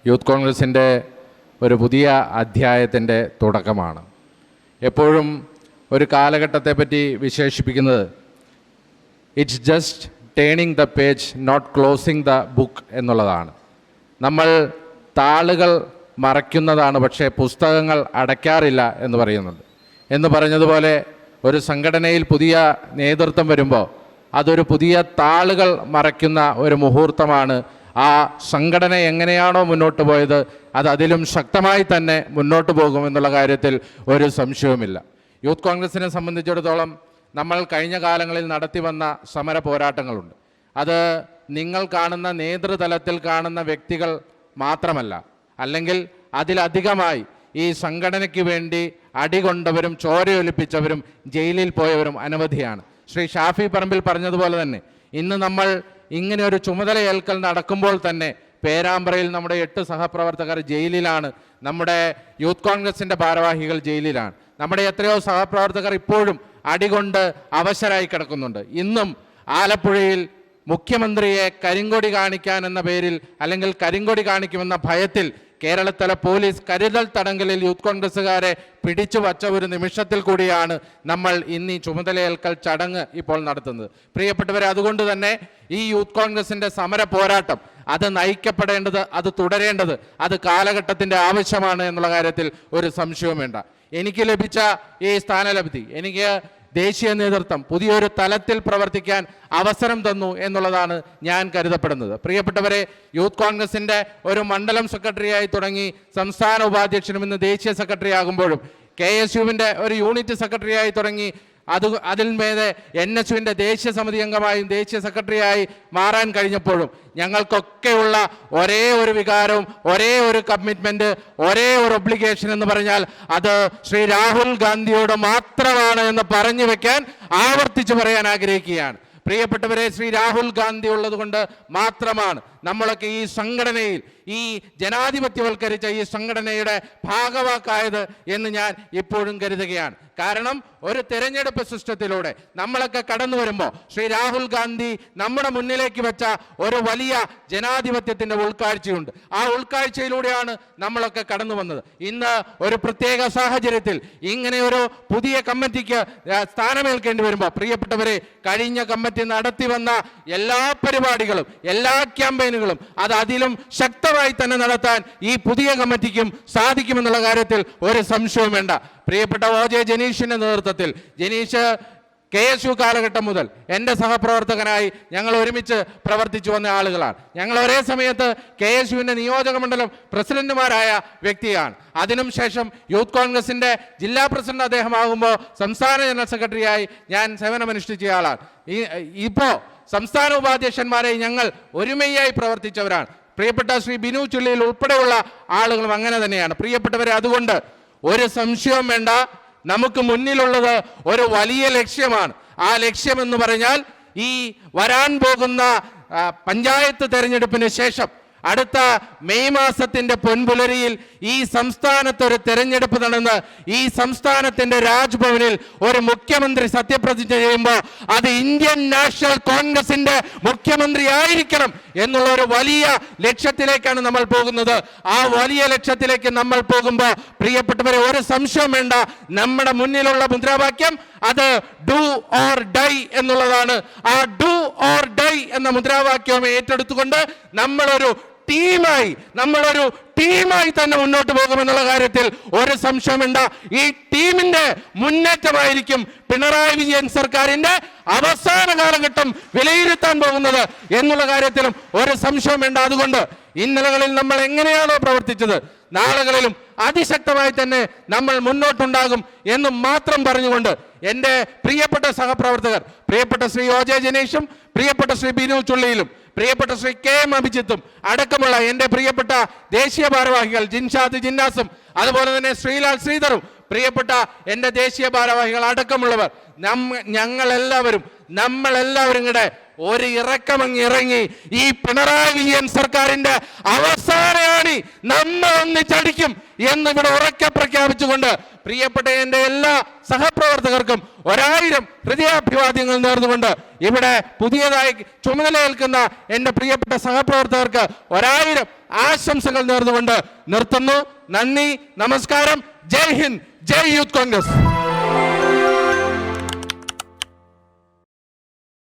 Youth കോൺഗ്രസിൻ്റെ ഒരു പുതിയ അധ്യായത്തിൻ്റെ തുടക്കമാണ്. എപ്പോഴും ഒരു കാലഘട്ടത്തെപ്പറ്റി വിശേഷിപ്പിക്കുന്നത് it's just turning the page not closing the book എന്നുള്ളതാണ്. നമ്മൾ താളുകൾ മറയ്ക്കുന്നതാണ്, പക്ഷേ പുസ്തകങ്ങൾ അടയ്ക്കാറില്ല എന്ന് പറയുന്നുണ്ട്. എന്ന് പറഞ്ഞതുപോലെ ഒരു സംഘടനയിൽ പുതിയ നേതൃത്വം വരുമ്പോൾ അതൊരു പുതിയ താളുകൾ മറയ്ക്കുന്ന ഒരു മുഹൂർത്തമാണ്. ആ സംഘടന എങ്ങനെയാണോ മുന്നോട്ട് പോയത് അത് അതിലും ശക്തമായി തന്നെ മുന്നോട്ട് പോകുമെന്നുള്ള കാര്യത്തിൽ ഒരു സംശയവുമില്ല. യൂത്ത് കോൺഗ്രസിനെ സംബന്ധിച്ചിടത്തോളം നമ്മൾ കഴിഞ്ഞ കാലങ്ങളിൽ നടത്തി വന്ന സമര പോരാട്ടങ്ങളുണ്ട്. അത് നിങ്ങൾ കാണുന്ന നേതൃതലത്തിൽ കാണുന്ന വ്യക്തികൾ മാത്രമല്ല, അല്ലെങ്കിൽ അതിലധികമായി ഈ സംഘടനയ്ക്ക് വേണ്ടി അടികൊണ്ടവരും ചോരയൊലിപ്പിച്ചവരും ജയിലിൽ പോയവരും അനവധിയാണ്. ശ്രീ ഷാഫി പറമ്പിൽ പറഞ്ഞതുപോലെ തന്നെ ഇന്ന് നമ്മൾ ഇങ്ങനെ ഒരു ചുമതലയേൽക്കൽ നടക്കുമ്പോൾ തന്നെ പേരാമ്പ്രയിൽ നമ്മുടെ 8 സഹപ്രവർത്തകർ ജയിലിലാണ്. നമ്മുടെ യൂത്ത് കോൺഗ്രസിൻ്റെ ഭാരവാഹികൾ ജയിലിലാണ്. നമ്മുടെ എത്രയോ സഹപ്രവർത്തകർ ഇപ്പോഴും അടികൊണ്ട് അവശരായി കിടക്കുന്നുണ്ട്. ഇന്നും ആലപ്പുഴയിൽ മുഖ്യമന്ത്രിയെ കരിങ്കൊടി കാണിക്കാൻ എന്ന പേരിൽ, അല്ലെങ്കിൽ കരിങ്കൊടി കാണിക്കുമെന്ന ഭയത്തിൽ കേരളത്തിലെ പോലീസ് കരുതൽ തടങ്കലിൽ യൂത്ത് കോൺഗ്രസ്സുകാരെ പിടിച്ചു വച്ച ഒരു നിമിഷത്തിൽ കൂടിയാണ് നമ്മൾ ഇന്ന് ഈ ചുമതലയേൽക്കൽ ചടങ്ങ് ഇപ്പോൾ നടത്തുന്നത്. പ്രിയപ്പെട്ടവരെ, അതുകൊണ്ട് തന്നെ ഈ യൂത്ത് കോൺഗ്രസിൻ്റെ സമര പോരാട്ടം അത് നയിക്കപ്പെടേണ്ടത്, അത് തുടരേണ്ടത്, അത് കാലഘട്ടത്തിൻ്റെ ആവശ്യമാണ് എന്നുള്ള കാര്യത്തിൽ ഒരു സംശയവും വേണ്ട. എനിക്ക് ലഭിച്ച ഈ സ്ഥാനലബ്ധി, എനിക്ക് ദേശീയ നേതൃത്വം പുതിയൊരു തലത്തിൽ പ്രവർത്തിക്കാൻ അവസരം തന്നു എന്നുള്ളതാണ് ഞാൻ കരുതപ്പെടുന്നത്. പ്രിയപ്പെട്ടവരെ, യൂത്ത് കോൺഗ്രസിൻ്റെ ഒരു മണ്ഡലം സെക്രട്ടറിയായി തുടങ്ങി സംസ്ഥാന ഉപാധ്യക്ഷനും ഇന്ന് ദേശീയ സെക്രട്ടറി ആകുമ്പോഴും, KSUവിൻ്റെ ഒരു യൂണിറ്റ് സെക്രട്ടറിയായി തുടങ്ങി അതിൽമേലെ NSUവിൻ്റെ ദേശീയ സമിതി അംഗമായും ദേശീയ സെക്രട്ടറിയായി മാറാൻ കഴിഞ്ഞപ്പോഴും ഞങ്ങൾക്കൊക്കെയുള്ള ഒരേ ഒരു വികാരവും ഒരേ ഒരു കമ്മിറ്റ്മെൻറ്റ്, ഒരേ ഒരു ഒബ്ലിഗേഷൻ എന്ന് പറഞ്ഞാൽ അത് ശ്രീ രാഹുൽ ഗാന്ധിയോട് മാത്രമാണ് എന്ന് പറഞ്ഞു വെക്കാൻ, ആവർത്തിച്ച് പറയാൻ ആഗ്രഹിക്കുകയാണ്. പ്രിയപ്പെട്ടവരെ, ശ്രീ രാഹുൽ ഗാന്ധി ഉള്ളത് കൊണ്ട് മാത്രമാണ് നമ്മളൊക്കെ ഈ സംഘടനയിൽ, ഈ ജനാധിപത്യവൽക്കരിച്ച ഈ സംഘടനയുടെ ഭാഗവാക്കായത് എന്ന് ഞാൻ ഇപ്പോഴും കരുതുകയാണ്. കാരണം ഒരു തെരഞ്ഞെടുപ്പ് സിസ്റ്റത്തിലൂടെ നമ്മളൊക്കെ കടന്നു വരുമ്പോൾ ശ്രീ രാഹുൽ ഗാന്ധി നമ്മുടെ മുന്നിലേക്ക് വെച്ച ഒരു വലിയ ജനാധിപത്യത്തിൻ്റെ ഉൾക്കാഴ്ചയുണ്ട്. ആ ഉൾക്കാഴ്ചയിലൂടെയാണ് നമ്മളൊക്കെ കടന്നു വന്നത്. ഇന്ന് ഒരു പ്രത്യേക സാഹചര്യത്തിൽ ഇങ്ങനെ ഒരു പുതിയ കമ്മിറ്റിക്ക് സ്ഥാനമേൽക്കേണ്ടി വരുമ്പോൾ, പ്രിയപ്പെട്ടവരെ, കഴിഞ്ഞ കമ്മിറ്റി നടത്തി വന്ന എല്ലാ പരിപാടികളും, എല്ലാ ക്യാമ്പയിനുകളും അത് അതിലും ശക്തമായി തന്നെ നടത്താൻ ഈ പുതിയ കമ്മിറ്റിക്കും സാധിക്കുമെന്നുള്ള കാര്യത്തിൽ ഒരു സംശയവും വേണ്ട. പ്രിയപ്പെട്ട OJ ജനീഷിൻ്റെ നേതൃത്വത്തിൽ, ജനീഷ് KSU കാലഘട്ടം മുതൽ എൻ്റെ സഹപ്രവർത്തകനായി ഞങ്ങൾ ഒരുമിച്ച് പ്രവർത്തിച്ചു വന്ന ആളുകളാണ്. ഞങ്ങൾ ഒരേ സമയത്ത് KSUവിൻ്റെ നിയോജക മണ്ഡലം പ്രസിഡന്റുമാരായ വ്യക്തിയാണ്. അതിനും ശേഷം യൂത്ത് കോൺഗ്രസിൻ്റെ ജില്ലാ പ്രസിഡന്റ് അദ്ദേഹമാകുമ്പോൾ സംസ്ഥാന ജനറൽ സെക്രട്ടറിയായി ഞാൻ സേവനമനുഷ്ഠിച്ച ആളാണ്. ഇപ്പോൾ സംസ്ഥാന ഉപാധ്യക്ഷന്മാരെ ഞങ്ങൾ ഒരുമയായി പ്രവർത്തിച്ചവരാണ്. പ്രിയപ്പെട്ട ശ്രീ ബിനു ചുള്ളിയിൽ ഉൾപ്പെടെയുള്ള ആളുകളും അങ്ങനെ തന്നെയാണ്. പ്രിയപ്പെട്ടവരെ, അതുകൊണ്ട് ഒരു സംശയവും വേണ്ട, നമുക്ക് മുന്നിലുള്ളത് ഒരു വലിയ ലക്ഷ്യമാണ്. ആ ലക്ഷ്യം എന്ന് പറഞ്ഞാൽ ഈ വരാൻ പോകുന്ന പഞ്ചായത്ത് തെരഞ്ഞെടുപ്പിന് ശേഷം അടുത്ത മെയ് മാസത്തിൻ്റെ പൊൻപുലരിയിൽ ഈ സംസ്ഥാനത്തൊരു തെരഞ്ഞെടുപ്പ് നടന്ന് ഈ സംസ്ഥാനത്തിൻ്റെ രാജ്ഭവനിൽ ഒരു മുഖ്യമന്ത്രി സത്യപ്രതിജ്ഞ ചെയ്യുമ്പോൾ അത് ഇന്ത്യൻ നാഷണൽ കോൺഗ്രസിൻ്റെ മുഖ്യമന്ത്രി ആയിരിക്കണം എന്നുള്ള ഒരു വലിയ ലക്ഷ്യത്തിലേക്കാണ് നമ്മൾ പോകുന്നത്. ആ വലിയ ലക്ഷ്യത്തിലേക്ക് നമ്മൾ പോകുമ്പോൾ പ്രിയപ്പെട്ടവരെ, ഒരു സംശയം വേണ്ട, നമ്മുടെ മുന്നിലുള്ള മുദ്രാവാക്യം അത് ഡു ഓർ ഡൈ എന്നുള്ളതാണ്. ആ ഡു ഓർ ഡൈ എന്ന മുദ്രാവാക്യം ഏറ്റെടുത്തുകൊണ്ട് നമ്മളൊരു ടീമായി തന്നെ മുന്നോട്ട് പോകുമെന്നുള്ള കാര്യത്തിൽ ഒരു സംശയമുണ്ട്. ഈ ടീമിന്റെ മുന്നേറ്റമായിരിക്കും പിണറായി വിജയൻ സർക്കാരിന്റെ അവസാന കാലഘട്ടം വിലയിരുത്താൻ പോകുന്നത് എന്നുള്ള കാര്യത്തിലും ഒരു സംശയം വേണ്ട. അതുകൊണ്ട് ഇന്നലകളിൽ നമ്മൾ എങ്ങനെയാണോ പ്രവർത്തിച്ചത്, നാളുകളിലും അതിശക്തമായി തന്നെ നമ്മൾ മുന്നോട്ടുണ്ടാകും എന്ന് മാത്രം പറഞ്ഞുകൊണ്ട് എൻ്റെ പ്രിയപ്പെട്ട സഹപ്രവർത്തകർ, പ്രിയപ്പെട്ട ശ്രീ OJ ജനീഷും പ്രിയപ്പെട്ട ശ്രീ ബിനു ചുള്ളിയിലും പ്രിയപ്പെട്ട ശ്രീ KM അഭിജിത്തും അടക്കമുള്ള എൻ്റെ പ്രിയപ്പെട്ട ദേശീയ ഭാരവാഹികൾ ജിൻഷാദ് ജിന്നാസും അതുപോലെ തന്നെ ശ്രീലാൽ ശ്രീധറും പ്രിയപ്പെട്ട എൻ്റെ ദേശീയ ഭാരവാഹികൾ അടക്കമുള്ളവർ, നമ്മളെല്ലാവരും കൂടെ ഒരു ഇറങ്ങി ഈ പിണറായി വിജയൻ സർക്കാരിന്റെ അവസാനമാണ് നമ്മൾ ഒന്നിച്ചടിക്കും എന്ന് ഇവിടെ ഉറക്കെ പ്രഖ്യാപിച്ചുകൊണ്ട് പ്രിയപ്പെട്ട എൻ്റെ എല്ലാ സഹപ്രവർത്തകർക്കും 1000 ഹൃദയാഭിവാദ്യങ്ങൾ നേർന്നുകൊണ്ട് ഇവിടെ പുതിയതായി ചുമതലയേൽക്കുന്ന എൻ്റെ പ്രിയപ്പെട്ട സഹപ്രവർത്തകർക്ക് 1000 ആശംസകൾ നേർന്നുകൊണ്ട് നിർത്തുന്നു. നന്ദി, നമസ്കാരം. ജയ് ഹിന്ദ്, ജയ് യൂത്ത് കോൺഗ്രസ്.